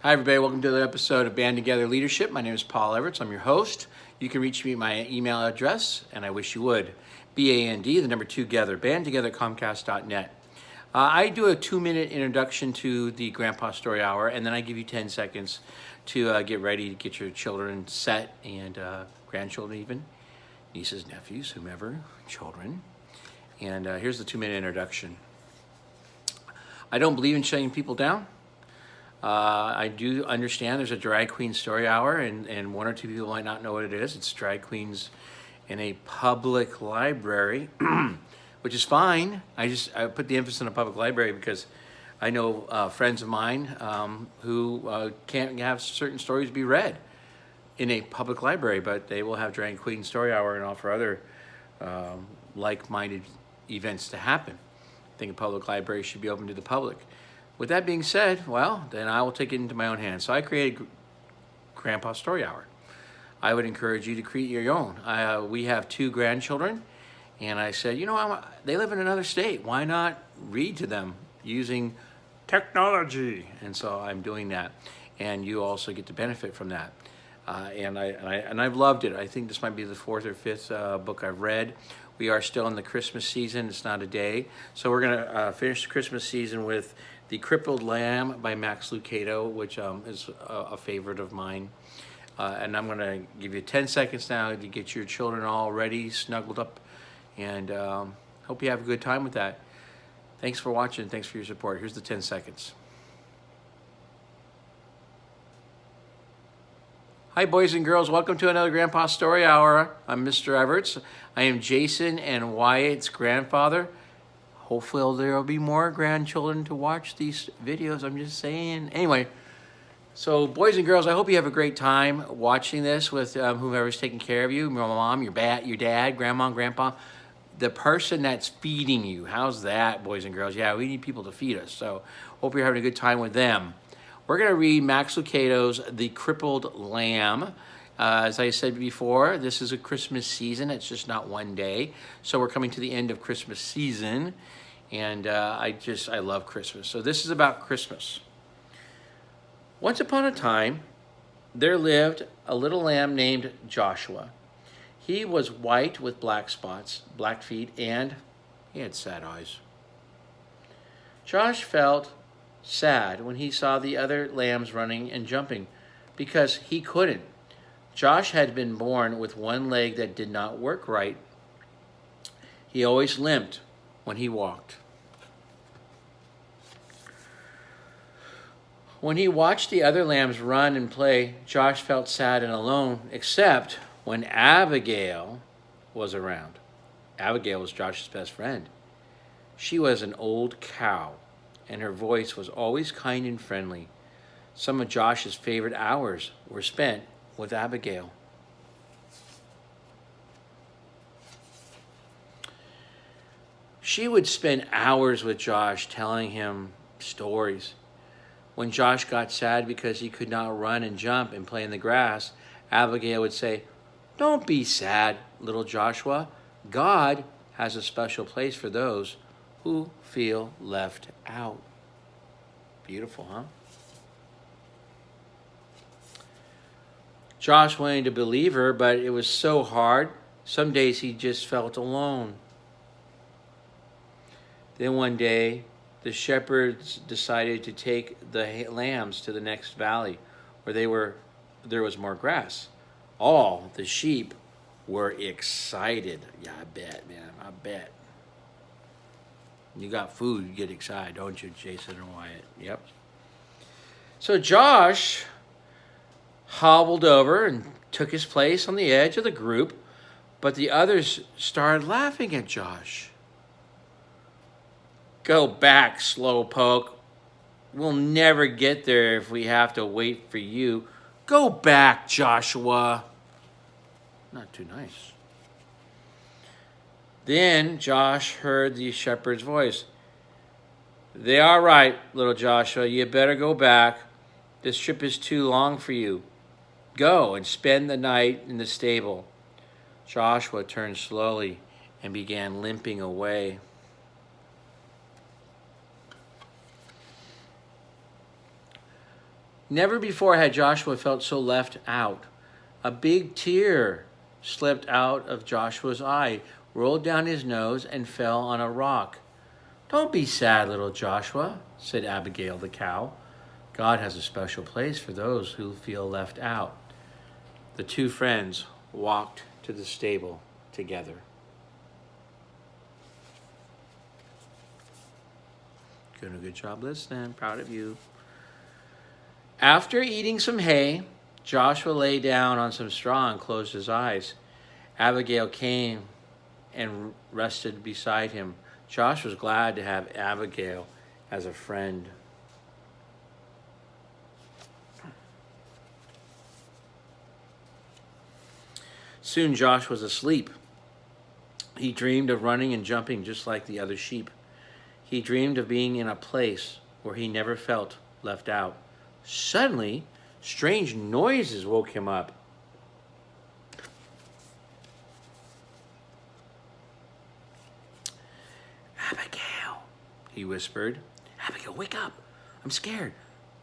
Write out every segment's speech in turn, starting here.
Hi everybody, welcome to another episode of Band Together Leadership. My name is Paul Everts, I'm your host. You can reach me at my email address, and I wish you would. BAND, the number 2 together, bandtogether@comcast.net. I do a 2-minute introduction to the Grandpa Story Hour, and then I give you 10 seconds to get ready to get your children set, and grandchildren even, nieces, nephews, whomever, children. And here's the 2-minute introduction. I don't believe in shutting people down. I do understand there's a drag queen story hour, and 1 or 2 people might not know what it is. It's drag queens in a public library, which is fine. I put the emphasis on a public library because I know friends of mine who can't have certain stories be read in a public library, but they will have drag queen story hour and offer other like-minded events to happen. I think a public library should be open to the public. With that being said, well, then I will take it into my own hands. So I created Grandpa Story Hour. I would encourage you to create your own. We have 2 grandchildren, and I said, you know, they live in another state. Why not read to them using technology? And so I'm doing that, and you also get to benefit from that. And I've loved it. I think this might be the 4th or 5th book I've read. We are still in the Christmas season. It's not a day. So we're going to finish the Christmas season with The Crippled Lamb by Max Lucado, which is a favorite of mine. And I'm going to give you 10 seconds now to get your children all ready, snuggled up, and hope you have a good time with that. Thanks for watching. Thanks for your support. Here's the 10 seconds. Hi, boys and girls. Welcome to another Grandpa Story Hour. I'm Mr. Everts. I am Jason and Wyatt's grandfather. Hopefully there will be more grandchildren to watch these videos. I'm just saying. Anyway, so boys and girls, I hope you have a great time watching this with whomever's taking care of you, your mom, your dad, grandma, grandpa, the person that's feeding you. How's that, boys and girls? Yeah, we need people to feed us. So hope you're having a good time with them. We're going to read Max Lucado's The Crippled Lamb. As I said before, this is a Christmas season. It's just not one day. So we're coming to the end of Christmas season. And I love Christmas. So this is about Christmas. Once upon a time, there lived a little lamb named Joshua. He was white with black spots, black feet, and he had sad eyes. Josh felt sad when he saw the other lambs running and jumping because he couldn't. Josh had been born with one leg that did not work right. He always limped when he walked. When he watched the other lambs run and play, Josh felt sad and alone, except when Abigail was around. Abigail was Josh's best friend. She was an old cow, and her voice was always kind and friendly. Some of Josh's favorite hours were spent with Abigail. She would spend hours with Josh telling him stories. When Josh got sad because he could not run and jump and play in the grass, Abigail would say, "Don't be sad, little Joshua. God has a special place for those who feel left out." Beautiful, huh? Josh wanted to believe her, but it was so hard. Some days he just felt alone. Then one day, the shepherds decided to take the lambs to the next valley where there was more grass. All the sheep were excited. Yeah, I bet, man. I bet. You got food, you get excited, don't you, Jason and Wyatt? Yep. So Josh hobbled over and took his place on the edge of the group, but the others started laughing at Josh. "Go back, slowpoke. We'll never get there if we have to wait for you. Go back, Joshua." Not too nice. Then Josh heard the shepherd's voice. "They are right, little Joshua. You better go back. This trip is too long for you. Go and spend the night in the stable." Joshua turned slowly and began limping away. Never before had Joshua felt so left out. A big tear slipped out of Joshua's eye, rolled down his nose, and fell on a rock. "Don't be sad, little Joshua," said Abigail the cow. "God has a special place for those who feel left out." The two friends walked to the stable together. Doing a good job listening. Proud of you. After eating some hay, Joshua lay down on some straw and closed his eyes. Abigail came and rested beside him. Joshua was glad to have Abigail as a friend. Soon Joshua was asleep. He dreamed of running and jumping just like the other sheep. He dreamed of being in a place where he never felt left out. Suddenly, strange noises woke him up. "Abigail," he whispered. "Abigail, wake up. I'm scared.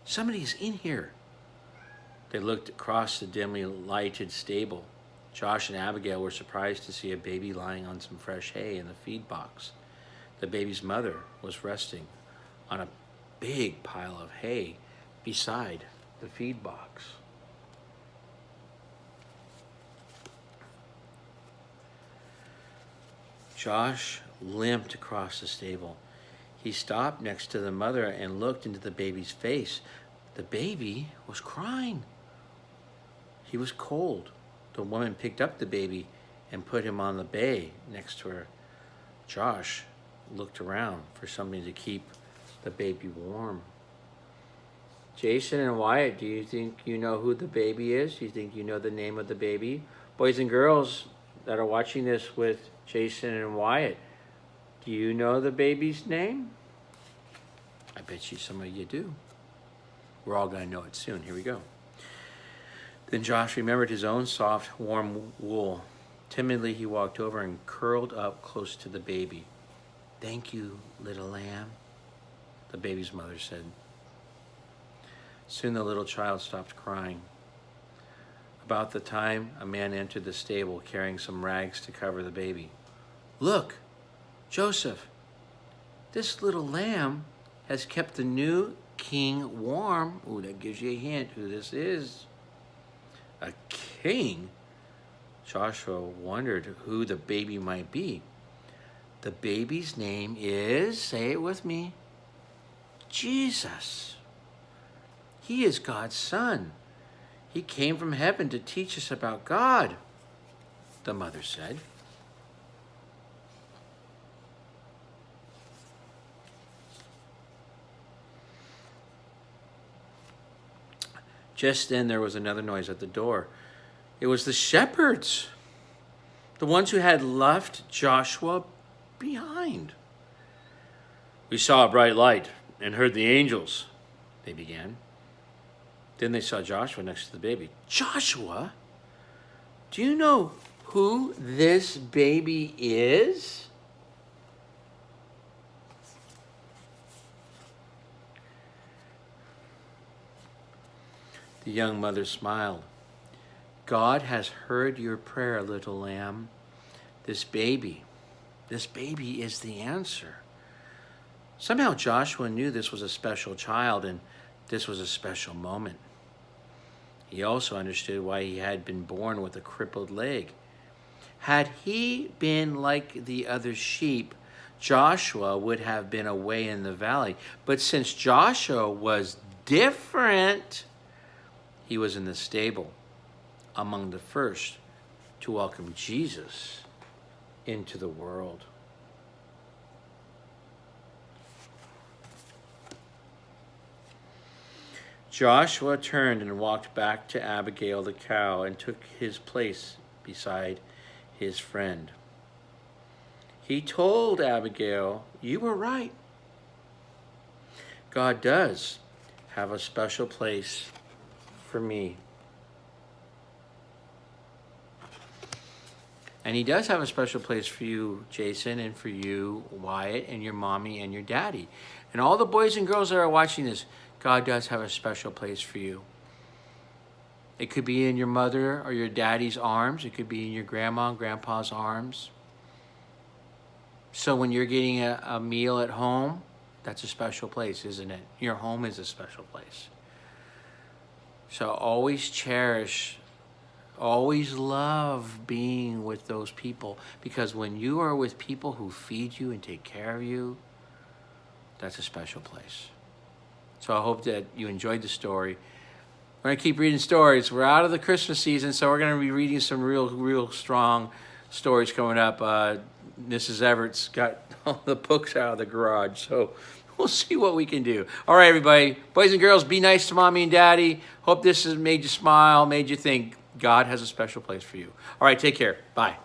Somebody's in here." They looked across the dimly lighted stable. Josh and Abigail were surprised to see a baby lying on some fresh hay in the feed box. The baby's mother was resting on a big pile of hay beside the feed box. Josh limped across the stable. He stopped next to the mother and looked into the baby's face. The baby was crying. He was cold. The woman picked up the baby and put him on the bay next to her. Josh looked around for something to keep the baby warm. Jason and Wyatt, do you think you know who the baby is? Do you think you know the name of the baby? Boys and girls that are watching this with Jason and Wyatt, do you know the baby's name? I bet you some of you do. We're all going to know it soon. Here we go. Then Josh remembered his own soft, warm wool. Timidly, he walked over and curled up close to the baby. "Thank you, little lamb," the baby's mother said. Soon the little child stopped crying. About the time a man entered the stable carrying some rags to cover the baby. "Look, Joseph, this little lamb has kept the new king warm." Ooh, that gives you a hint who this is. A king? Joshua wondered who the baby might be. The baby's name is, say it with me, Jesus. He is God's son. He came from heaven to teach us about God, the mother said. Just then there was another noise at the door. It was the shepherds, the ones who had left Joshua behind. "We saw a bright light and heard the angels," they began. Then they saw Joshua next to the baby. "Joshua, do you know who this baby is?" The young mother smiled. "God has heard your prayer, little lamb. This baby is the answer." Somehow Joshua knew this was a special child and this was a special moment. He also understood why he had been born with a crippled leg. Had he been like the other sheep, Joshua would have been away in the valley. But since Joshua was different, he was in the stable, among the first to welcome Jesus into the world. Joshua turned and walked back to Abigail the cow and took his place beside his friend. He told Abigail, "You were right. God does have a special place for me. And he does have a special place for you, Jason, and for you, Wyatt, and your mommy and your daddy. And all the boys and girls that are watching this, God does have a special place for you. It could be in your mother or your daddy's arms. It could be in your grandma and grandpa's arms. So when you're getting a meal at home, that's a special place, isn't it? Your home is a special place. So always cherish, always love being with those people, because when you are with people who feed you and take care of you, that's a special place. So I hope that you enjoyed the story. We're going to keep reading stories. We're out of the Christmas season, so we're going to be reading some real strong stories coming up. Mrs. Everett's got all the books out of the garage, so we'll see what we can do. All right, everybody. Boys and girls, be nice to Mommy and Daddy. Hope this has made you smile, made you think God has a special place for you. All right, take care. Bye.